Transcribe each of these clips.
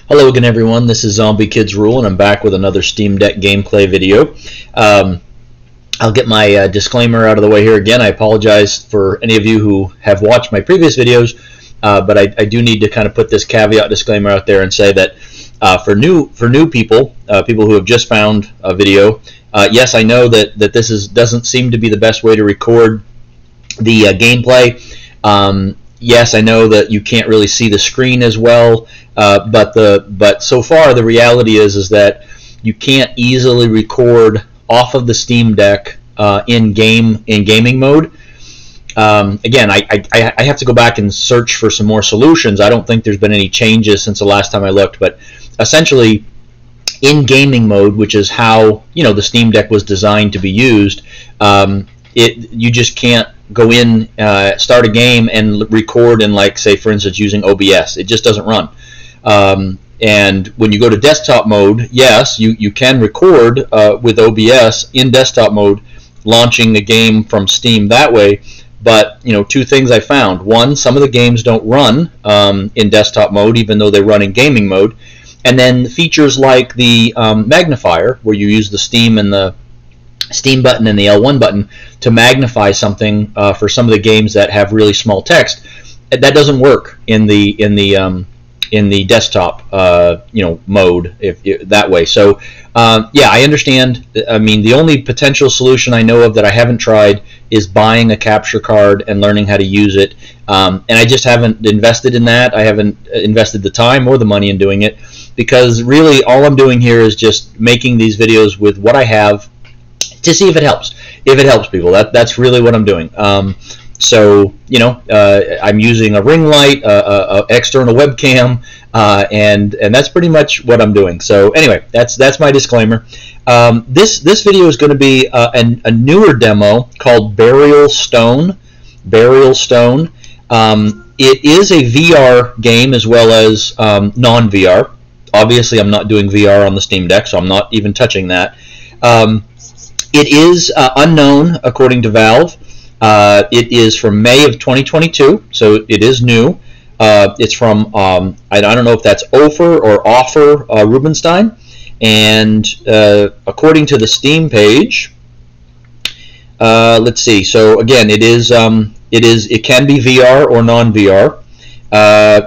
Hello again, everyone. This is Zombie Kids Rule, and I'm back with another Steam Deck gameplay video. I'll get my disclaimer out of the way here again. I apologize for any of you who have watched my previous videos, but I do need to kind of put this caveat disclaimer out there and say that for new people, people who have just found a video, yes, I know that this doesn't seem to be the best way to record the gameplay. Yes, I know that you can't really see the screen as well, but so far the reality is that you can't easily record off of the Steam Deck in gaming mode. Again, I have to go back and search for some more solutions. I don't think there's been any changes since the last time I looked, but essentially in gaming mode, which is how the Steam Deck was designed to be used, you just can't go in, start a game, and record in, like, say, for instance, using OBS. It just doesn't run. And when you go to desktop mode, yes, you can record with OBS in desktop mode, launching a game from Steam that way. But two things I found: one, some of the games don't run in desktop mode, even though they run in gaming mode. And then features like the magnifier, where you use the Steam and the Steam button and the L1 button to magnify something for some of the games that have really small text, that doesn't work in the desktop mode that way. So yeah, I understand. I mean, the only potential solution I know of that I haven't tried is buying a capture card and learning how to use it, and I just haven't invested in that. I haven't invested the time or the money in doing it, because really all I'm doing here is just making these videos with what I have to see if it helps. If it helps people, that's really what I'm doing. So I'm using a ring light, a external webcam, and that's pretty much what I'm doing. So anyway, that's my disclaimer. This video is going to be a newer demo called Burial Stone. Burial Stone. It is a VR game as well as non-VR. Obviously, I'm not doing VR on the Steam Deck, so I'm not even touching that. It is unknown, according to Valve. It is from May of 2022, so it is new. It's from, I don't know if that's Ofer or Offer Rubinstein. And according to the Steam page, let's see. So again, it can be VR or non-VR.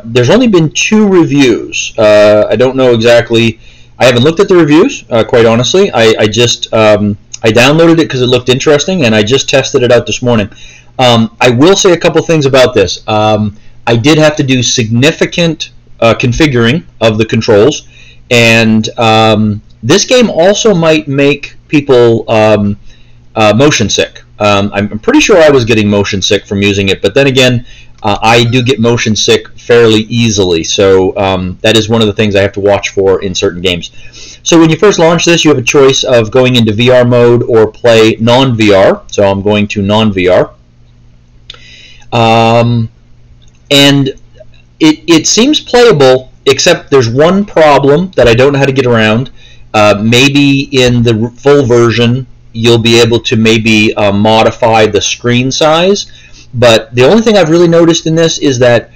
There's only been 2 reviews. I don't know exactly. I haven't looked at the reviews, quite honestly. I downloaded it because it looked interesting, and I just tested it out this morning. I will say a couple things about this. I did have to do significant configuring of the controls, and this game also might make people motion sick. I'm pretty sure I was getting motion sick from using it, but then again, I do get motion sick fairly easily, so that is one of the things I have to watch for in certain games. So when you first launch this, you have a choice of going into VR mode or play non-VR. So I'm going to non-VR. And it seems playable, except there's one problem that I don't know how to get around. Maybe in the full version, you'll be able to maybe modify the screen size. But the only thing I've really noticed in this is that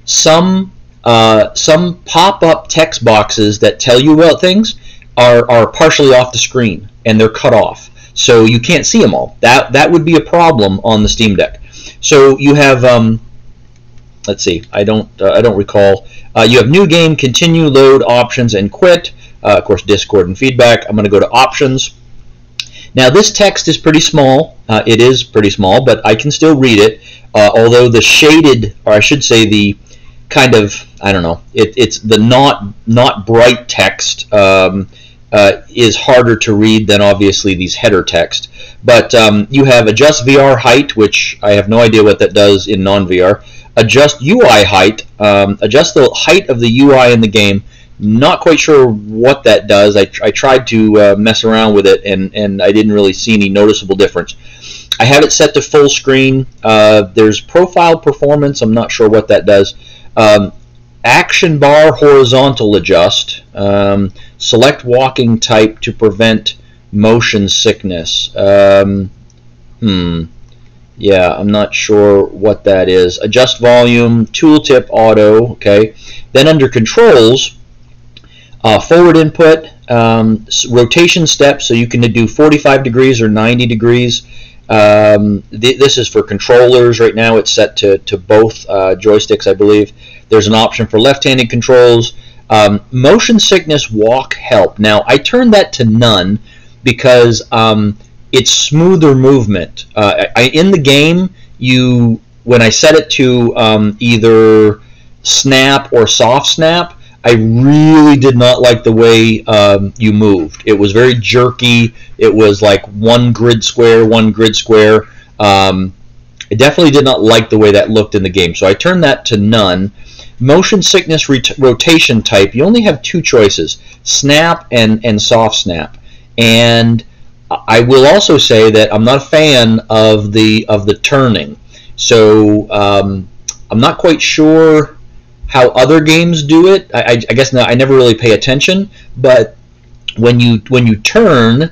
some pop-up text boxes that tell you about things are partially off the screen, and they're cut off, so you can't see them all. That would be a problem on the Steam Deck. So you have let's see, I don't recall. You have new game, continue, load, options, and quit. Of course, Discord and feedback. I'm going to go to options. Now this text is pretty small. It is pretty small, but I can still read it. Although the shaded, or I should say the kind of, I don't know, it's the not bright text is harder to read than obviously these header text. But you have adjust VR height, which I have no idea what that does in non-VR. Adjust UI height, adjust the height of the UI in the game. Not quite sure what that does. I tried to mess around with it, and I didn't really see any noticeable difference. I have it set to full screen. There's profile performance. I'm not sure what that does. Action bar horizontal adjust. Select walking type to prevent motion sickness. Yeah, I'm not sure what that is. Adjust volume, tooltip auto. Okay. Then under controls, Forward input, rotation steps, so you can do 45 degrees or 90 degrees. This is for controllers. Right now it's set to both joysticks, I believe. There's an option for left-handed controls. Motion sickness walk help. Now I turned that to none because it's smoother movement. In the game, when I set it to either snap or soft snap, I really did not like the way you moved. It was very jerky. It was like one grid square. I definitely did not like the way that looked in the game, so I turned that to none. Motion sickness rotation type, you only have two choices, snap and soft snap. And I will also say that I'm not a fan of the turning. So I'm not quite sure how other games do it. I guess I never really pay attention, but when you turn,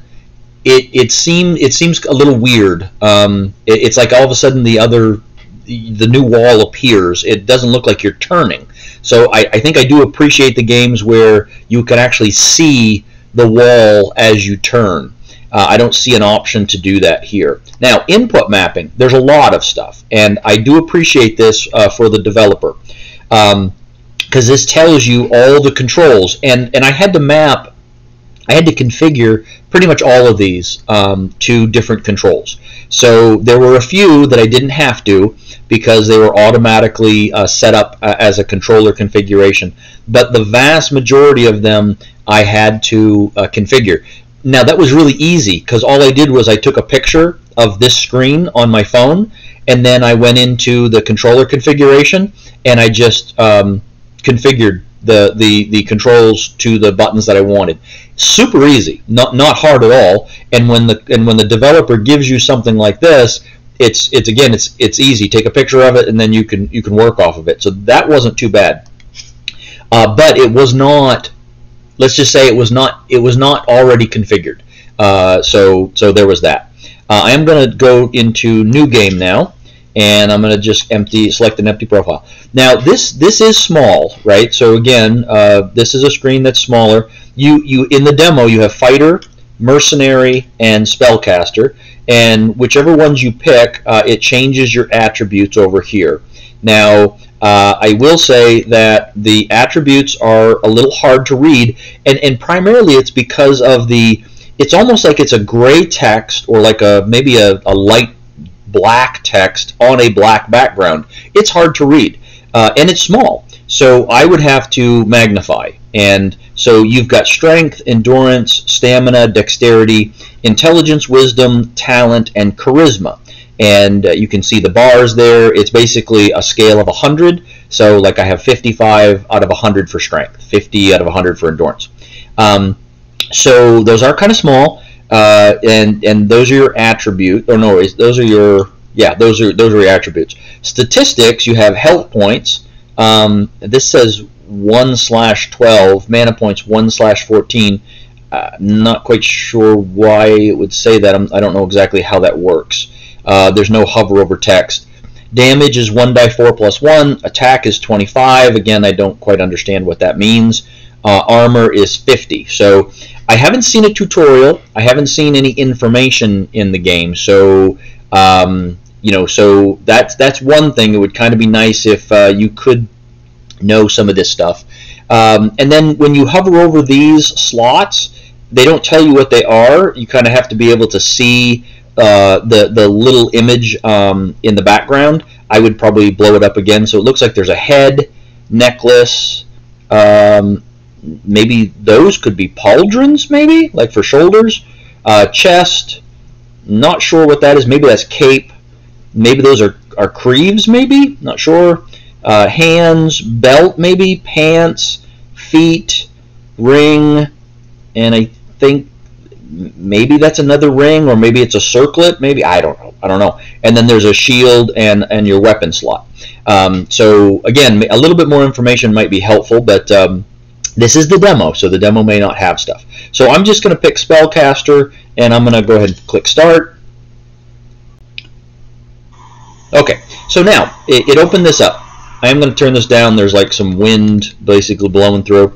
it seems a little weird. It's like all of a sudden the new wall appears. It doesn't look like you're turning. So I think I do appreciate the games where you can actually see the wall as you turn. I don't see an option to do that here. Now, input mapping, there's a lot of stuff, and I do appreciate this for the developer. Because this tells you all the controls, and I had to configure pretty much all of these to different controls. So there were a few that I didn't have to because they were automatically set up as a controller configuration, but the vast majority of them I had to configure. Now that was really easy because all I did was I took a picture of this screen on my phone, and then I went into the controller configuration and I just configured the controls to the buttons that I wanted. Super easy, not hard at all. And when the developer gives you something like this, it's easy. Take a picture of it and then you can work off of it. So that wasn't too bad. But it was not. Let's just say it was not already configured. So there was that. I am going to go into new game now, and I'm going to just select an empty profile. Now this is small, right? So again, this is a screen that's smaller. You in the demo you have fighter, mercenary, and spellcaster, and whichever ones you pick, it changes your attributes over here. Now I will say that the attributes are a little hard to read, and primarily it's because of it's almost like it's a gray text or like maybe a light black text on a black background. It's hard to read, and it's small, so I would have to magnify. And so you've got strength, endurance, stamina, dexterity, intelligence, wisdom, talent, and charisma. And you can see the bars there. It's basically a scale of 100. So like I have 55 out of 100 for strength, 50 out of 100 for endurance. So those are kind of small, and those are your attributes. Or no, those are your those are your attributes. Statistics, you have health points. This says 1/12, mana points 1/14. Not quite sure why it would say that. I don't know exactly how that works. There's no hover over text. Damage is 1/4 + 1. Attack is 25. Again, I don't quite understand what that means. Armor is 50. So I haven't seen a tutorial. I haven't seen any information in the game. So so that's one thing. It would kind of be nice if you could know some of this stuff. And then when you hover over these slots, they don't tell you what they are. You kind of have to be able to see the little image in the background. I would probably blow it up again. So it looks like there's a head, necklace. Maybe those could be pauldrons, maybe like for shoulders. Chest. Not sure what that is. Maybe that's cape. Maybe those are creeves. Maybe, not sure. Hands, belt, maybe pants, feet, ring, and I think maybe that's another ring, or maybe it's a circlet. Maybe I don't know. And then there's a shield and your weapon slot. So again, a little bit more information might be helpful, but this is the demo, so the demo may not have stuff. So I'm just going to pick Spellcaster, and I'm going to go ahead and click Start. Okay, so now it opened this up. I am going to turn this down. There's like some wind basically blowing through.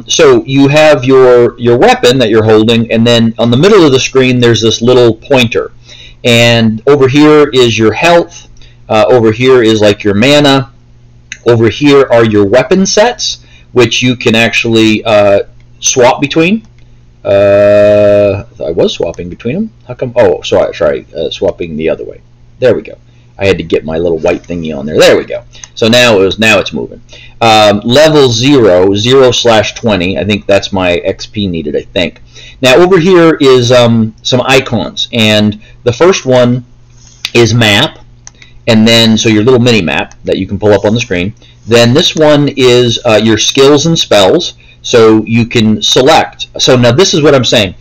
So you have your weapon that you're holding, and then on the middle of the screen there's this little pointer. And over here is your health. Over here is like your mana. Over here are your weapon sets, which you can actually swap between. I was swapping between them. How come? Oh, sorry. Swapping the other way. There we go. I had to get my little white thingy on there. There we go. So now it's moving. Level 0/20. I think that's my XP needed, I think. Now over here is some icons, and the first one is map, and then so your little mini map that you can pull up on the screen. Then this one is your skills and spells, so you can select. So now this is what I'm saying.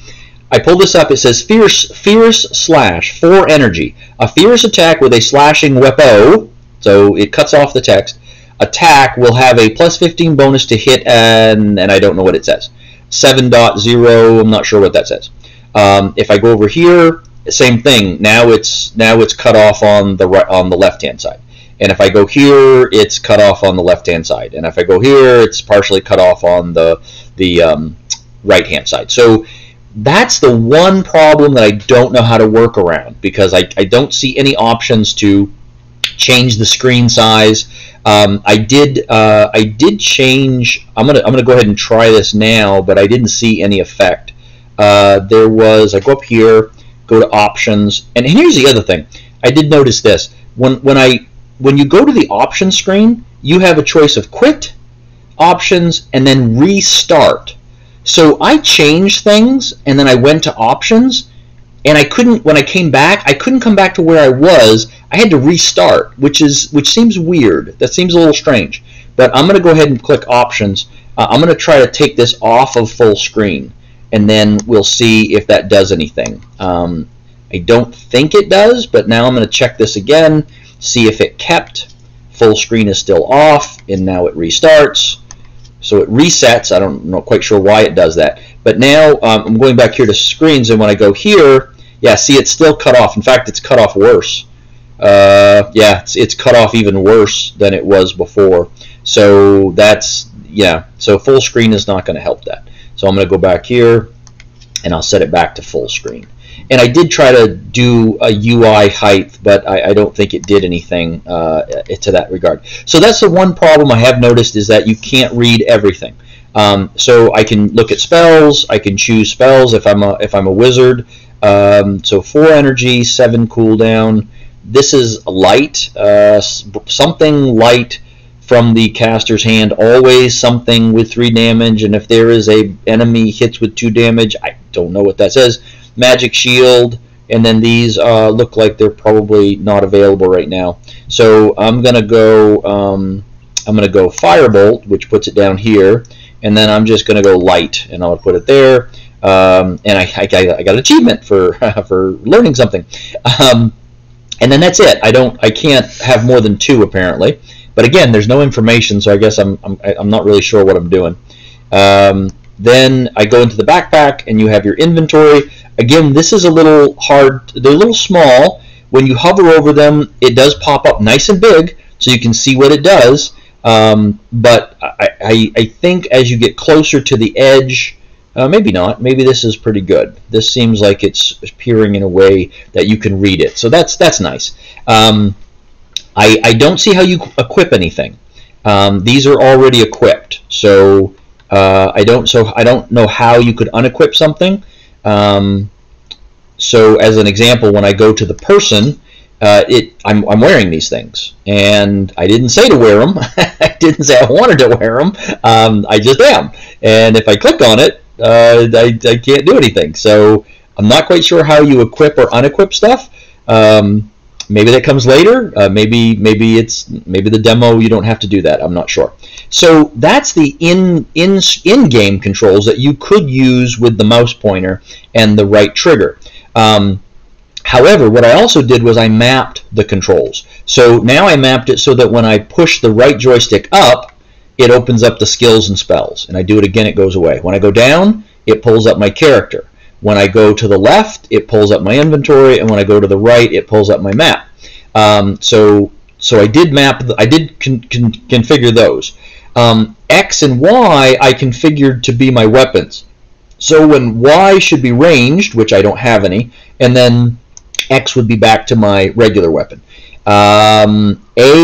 I pull this up. It says Fierce Slash 4 energy. A fierce attack with a slashing weapon, so it cuts off the text. Attack will have a +15 bonus to hit, and I don't know what it says. 7.0. I'm not sure what that says. If I go over here, same thing. Now it's cut off on the left hand side. And if I go here, it's cut off on the left hand side. And if I go here, it's partially cut off on the right hand side. So that's the one problem that I don't know how to work around, because I don't see any options to change the screen size. I did change. I'm gonna go ahead and try this now, but I didn't see any effect. I go up here, go to options, and here's the other thing. I did notice this. When you go to the options screen, you have a choice of quit, options, and then restart. So I changed things, and then I went to options, and I couldn't. When I came back, I couldn't come back to where I was. I had to restart, which seems weird. That seems a little strange. But I'm going to go ahead and click options. I'm going to try to take this off of full screen, and then we'll see if that does anything. I don't think it does, but now I'm going to check this again, see if it kept. Full screen is still off, and now it restarts. So it resets. I'm not quite sure why it does that. But now I'm going back here to screens, and when I go here, yeah, see, it's still cut off. In fact, it's cut off worse. Yeah, it's cut off even worse than it was before. So so full screen is not going to help that. So I'm going to go back here, and I'll set it back to full screen. And I did try to do a UI height, but I don't think it did anything to that regard. So that's the one problem I have noticed, is that you can't read everything. So I can look at spells. I can choose spells if I'm a wizard. So 4 energy, 7 cooldown. This is light. Something light from the caster's hand. Always something with 3 damage. And if there is a enemy hits with 2 damage, I don't know what that says. Magic shield, and then these look like they're probably not available right now. So I'm gonna go firebolt, which puts it down here, and then I'm just gonna go light, and I'll put it there. And I got an achievement for for learning something. And then that's it. I can't have more than 2 apparently. But again, there's no information, so I guess I'm not really sure what I'm doing. Then I go into the backpack, and you have your inventory. Again, this is a little hard. They're a little small. When you hover over them, it does pop up nice and big, so you can see what it does. But I think as you get closer to the edge, maybe not. Maybe this is pretty good. This seems like it's appearing in a way that you can read it. So that's nice. I don't see how you equip anything. These are already equipped, so I don't know how you could unequip something. So as an example, when I go to the person, I'm wearing these things, and I didn't say to wear them. I didn't say I wanted to wear them. I just am, and if I click on it, I can't do anything. So I'm not quite sure how you equip or unequip stuff. Maybe that comes later. Maybe the demo you don't have to do that. I'm not sure. So that's the in-game controls that you could use with the mouse pointer and the right trigger. However, what I also did was I mapped the controls. So now I mapped it so that when I push the right joystick up, it opens up the skills and spells. And I do it again, it goes away. When I go down, it pulls up my character. When I go to the left, it pulls up my inventory, and when I go to the right, it pulls up my map. So So I did map. I did configure those. X and Y I configured to be my weapons. So when Y should be ranged, which I don't have any, and then X would be back to my regular weapon. A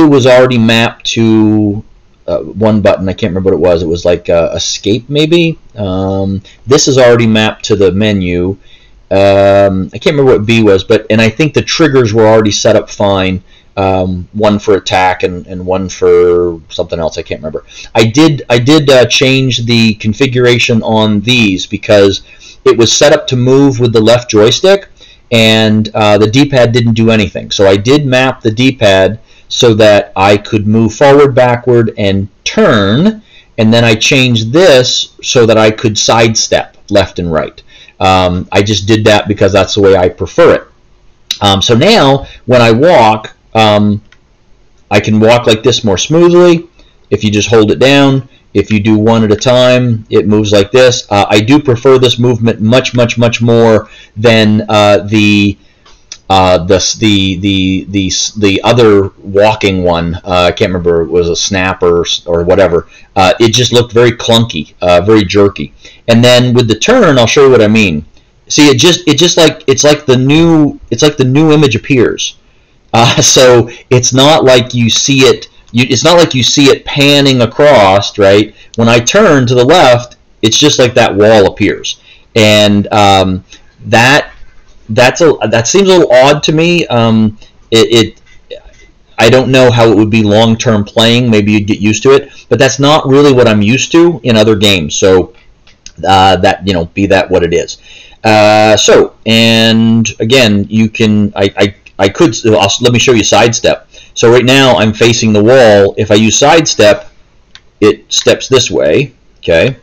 was already mapped to one button. I can't remember what it was. It was like escape maybe. This is already mapped to the menu. I can't remember what B was, and I think the triggers were already set up fine. One for attack and one for something else. I can't remember. I did change the configuration on these because it was set up to move with the left joystick, and the D-pad didn't do anything. So I did map the D-pad so that I could move forward, backward, and turn, and then I changed this so that I could sidestep left and right. I just did that because that's the way I prefer it. So now when I walk, I can walk like this more smoothly if you just hold it down. If you do one at a time, it moves like this. I do prefer this movement much more than the other walking one. I can't remember, it was a snap or whatever. It just looked very clunky, very jerky. And then with the turn, I'll show you what I mean. See, it's like the new image appears. So it's not like you see it. It's not like you see it panning across, right? When I turn to the left, it's just like that wall appears, and that seems a little odd to me. I don't know how it would be long-term playing. Maybe you'd get used to it, but that's not really what I'm used to in other games. So that, be that what it is. And again, you can. I could. Let me show you sidestep. So right now I'm facing the wall. If I use sidestep, it steps this way, okay?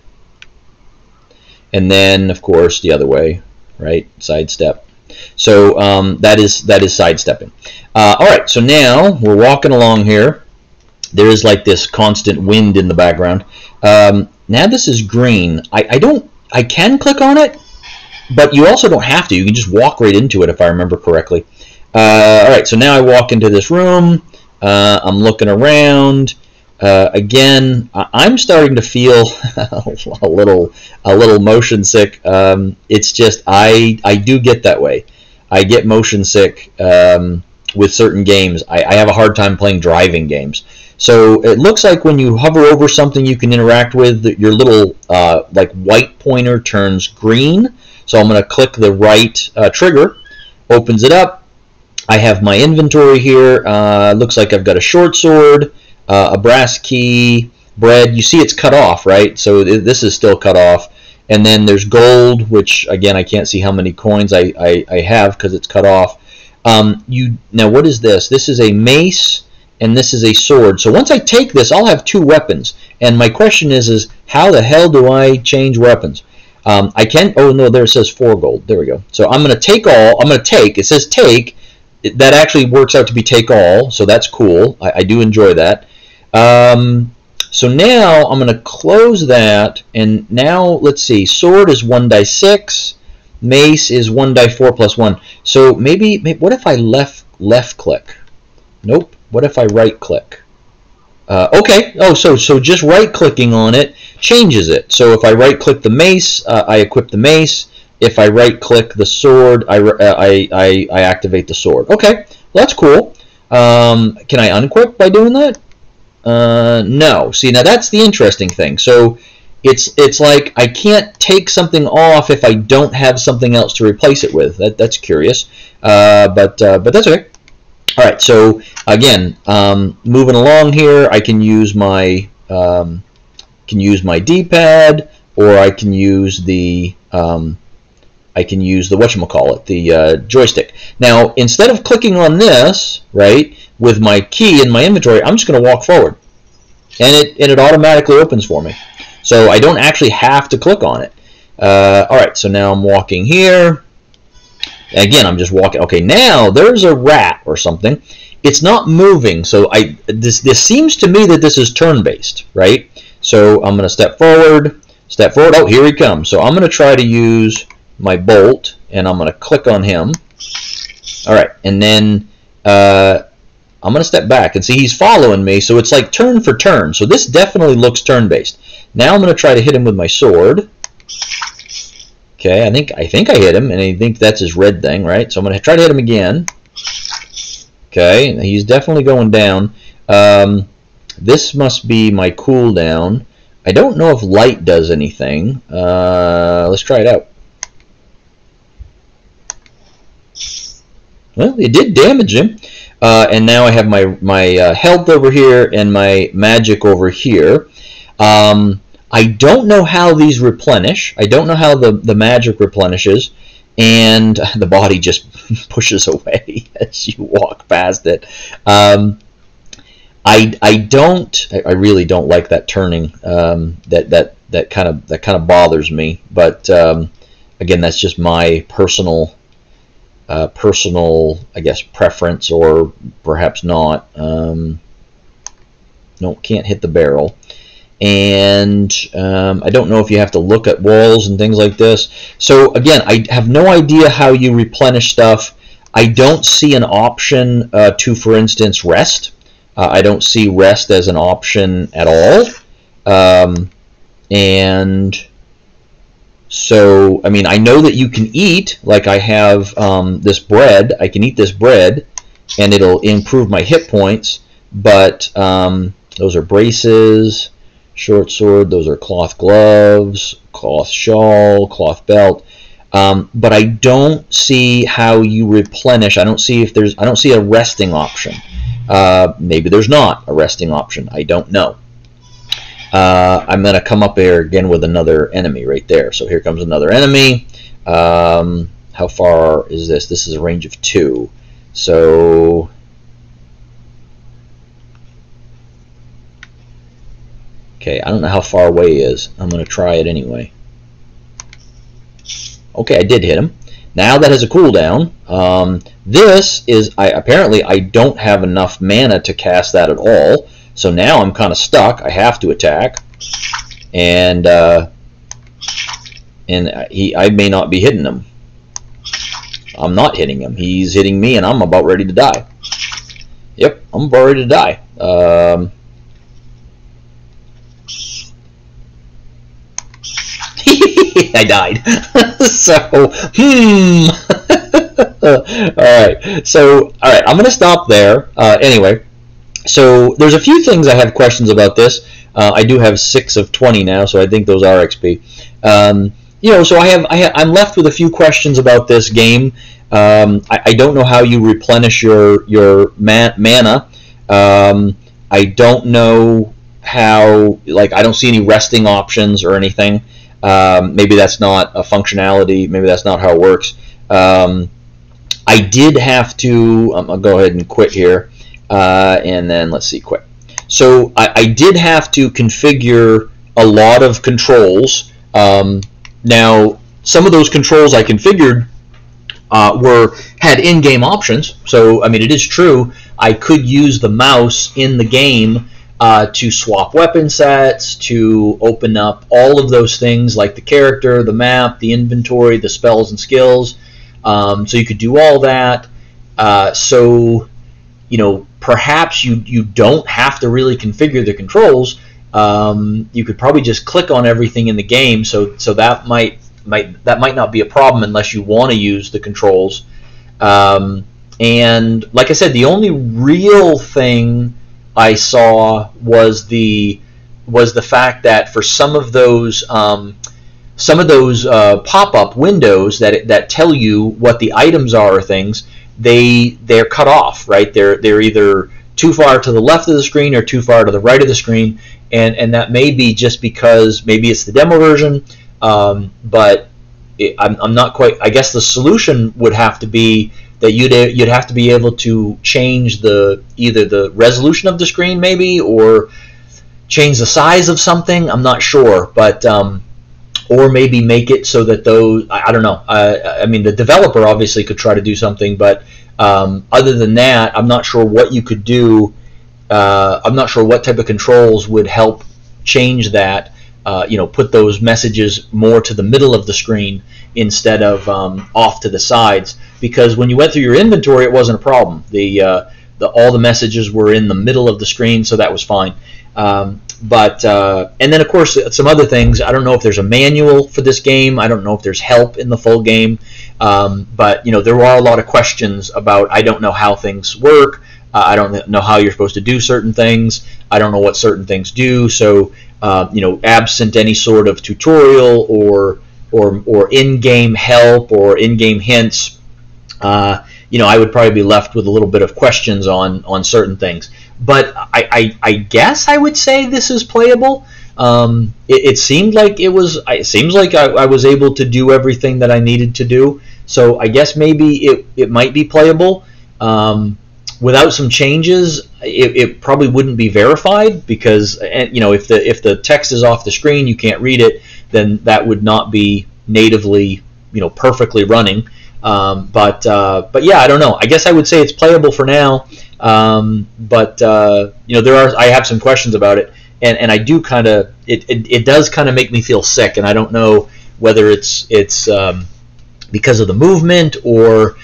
And then, of course, the other way, right? Sidestep. So that is sidestepping. All right. So now we're walking along here. There is like this constant wind in the background. Now this is green. I can click on it, but you also don't have to. You can just walk right into it if I remember correctly. All right, so now I walk into this room. I'm looking around. Again, I'm starting to feel a little motion sick. It's just I do get that way. I get motion sick with certain games. I have a hard time playing driving games. So it looks like when you hover over something you can interact with, your little like white pointer turns green. So I'm going to click the right trigger, opens it up. I have my inventory here. Looks like I've got a short sword, a brass key, bread. You see it's cut off, right? So this is still cut off. And then there's gold, which, again, I can't see how many coins I have because it's cut off. Now, what is this? This is a mace, and this is a sword. So once I take this, I'll have two weapons. And my question is how the hell do I change weapons? I can. Oh, no, there it says 4 gold. There we go. So I'm going to take all. I'm going to take. It says take. That actually works out to be take all, so that's cool. I do enjoy that. So now I'm going to close that, and now let's see. Sword is 1 die 6. Mace is 1 die 4 plus 1. So maybe what if I left click? Nope. What if I right click? Okay. Oh, so just right clicking on it changes it. So if I right click the mace, I equip the mace. If I right-click the sword, I activate the sword. Okay, well, that's cool. Can I unequip by doing that? No. See, now that's the interesting thing. So it's like I can't take something off if I don't have something else to replace it with. That's curious, but that's okay. All right. So again, moving along here, I can use my D-pad, or I can use the whatchamacallit, the joystick. Now, instead of clicking on this, right, with my key in my inventory, I'm just going to walk forward, and it automatically opens for me. So I don't actually have to click on it. All right, so now I'm walking here. Again, I'm just walking. Okay, now there's a rat or something. It's not moving, so this seems to me that this is turn-based, right? So I'm going to step forward. Oh, here he comes. So I'm going to try to use my bolt, and I'm going to click on him. All right, and then I'm going to step back and see he's following me, so it's like turn for turn. So this definitely looks turn-based. Now I'm going to try to hit him with my sword. Okay, I think I hit him, and I think that's his red thing, right? So I'm going to try to hit him again. Okay, he's definitely going down. This must be my cooldown. I don't know if light does anything. Let's try it out. Well, it did damage him. And now I have my health over here and my magic over here. I don't know how these replenish. I don't know how the magic replenishes. And the body just pushes away as you walk past it. I really don't like that turning. That kind of bothers me. But again, that's just my personal, I guess, preference, or perhaps not. No, can't hit the barrel. And I don't know if you have to look at walls and things like this. So again, I have no idea how you replenish stuff. I don't see an option to, for instance, rest. I don't see rest as an option at all. And so, I mean, I know that you can eat, like I have this bread. I can eat this bread, and it'll improve my hit points. But those are braces. Short sword, those are cloth gloves, cloth shawl, cloth belt. But I don't see how you replenish. I don't see a resting option. Maybe there's not a resting option. I don't know. I'm going to come up here again with another enemy right there. So here comes another enemy. How far is this? This is a range of 2. So okay, I don't know how far away he is. I'm going to try it anyway. Okay, I did hit him. Now that has a cooldown. This is, apparently I don't have enough mana to cast that at all. So now I'm kind of stuck. I have to attack. And I may not be hitting him. I'm not hitting him. He's hitting me, and I'm about ready to die. Yep, I'm about ready to die. I died. So, alright. So, alright, I'm going to stop there. Anyway, so there's a few things I have questions about this. I do have 6 of 20 now, so I think those are XP. You know, so I'm left with a few questions about this game. I don't know how you replenish your mana. I don't know how, like, I don't see any resting options or anything. Maybe that's not a functionality. Maybe that's not how it works. I did have to, I'll go ahead and quit here. And then let's see, quit. So I did have to configure a lot of controls. Now, some of those controls I configured had in-game options. So, I mean, it is true, I could use the mouse in the game to swap weapon sets, to open up all of those things like the character, the map, the inventory, the spells and skills. So you could do all that. So, you know, perhaps you don't have to really configure the controls. You could probably just click on everything in the game. So that might not be a problem unless you want to use the controls. And like I said, the only real thing I saw was the fact that for some of those pop-up windows that tell you what the items are or things, they're cut off, right? They're either too far to the left of the screen or too far to the right of the screen, and that may be just because maybe it's the demo version, but I'm not quite. I guess the solution would have to be that you'd have to be able to change either the resolution of the screen maybe, or change the size of something. I'm not sure, but or maybe make it so that those, I don't know. I mean, the developer obviously could try to do something, but other than that, I'm not sure what you could do. I'm not sure what type of controls would help change that. You know, put those messages more to the middle of the screen instead of off to the sides. Because when you went through your inventory, it wasn't a problem. The all the messages were in the middle of the screen, so that was fine. And then of course some other things. I don't know if there's a manual for this game. I don't know if there's help in the full game. But there were a lot of questions about, I don't know how things work. I don't know how you're supposed to do certain things. I don't know what certain things do. So absent any sort of tutorial or in-game help or in-game hints, I would probably be left with a little bit of questions on certain things. But I guess I would say this is playable. It seemed like it was. It seems like I was able to do everything that I needed to do. So I guess maybe it might be playable. Without some changes, it probably wouldn't be verified, because if the text is off the screen, you can't read it, then that would not be natively perfectly running. But yeah, I don't know. I guess I would say it's playable for now. But I have some questions about it, and I do kind of it does kind of make me feel sick, and I don't know whether it's because of the movement, or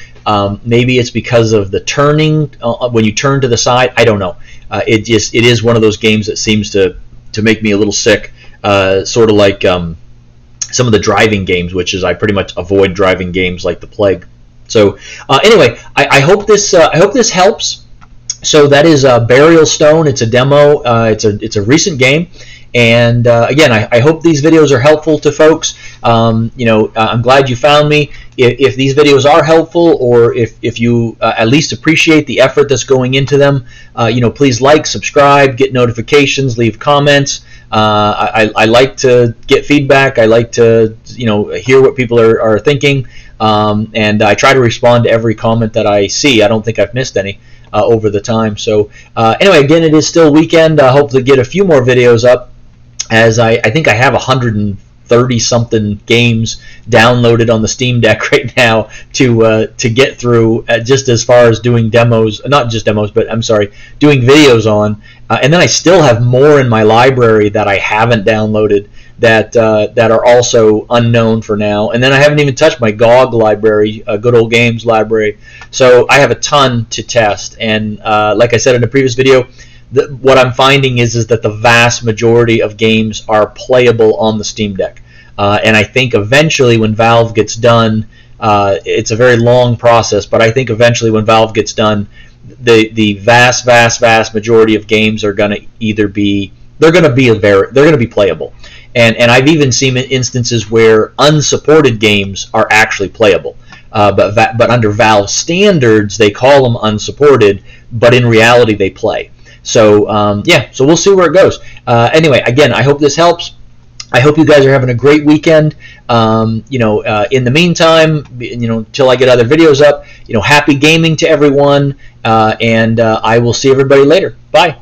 maybe it's because of the turning when you turn to the side. I don't know. It is one of those games that seems to make me a little sick, sort of like some of the driving games, which is I pretty much avoid driving games like the plague. So anyway, I hope this helps. So that is Burial Stone. It's a demo. It's a recent game, and again, I hope these videos are helpful to folks. I'm glad you found me. If these videos are helpful, or if you at least appreciate the effort that's going into them, please like, subscribe, get notifications, leave comments. I like to get feedback. I like to hear what people are thinking, and I try to respond to every comment that I see. I don't think I've missed any over the time. So anyway, again, it is still weekend. I hope to get a few more videos up, as I think I have 130 something games downloaded on the Steam Deck right now to get through, just as far as doing demos, not just demos, but I'm sorry, doing videos on. And then I still have more in my library that I haven't downloaded that are also unknown for now. And then I haven't even touched my GOG library, Good Old Games library. So I have a ton to test. And like I said in a previous video, what I'm finding is that the vast majority of games are playable on the Steam Deck. And I think eventually when Valve gets done, it's a very long process, but I think eventually when Valve gets done, the vast majority of games are going to either be playable. And I've even seen instances where unsupported games are actually playable. But under Valve standards, they call them unsupported, but in reality they play. So yeah, so we'll see where it goes. Anyway, again, I hope this helps. I hope you guys are having a great weekend. In the meantime, till I get other videos up, happy gaming to everyone, and I will see everybody later. Bye.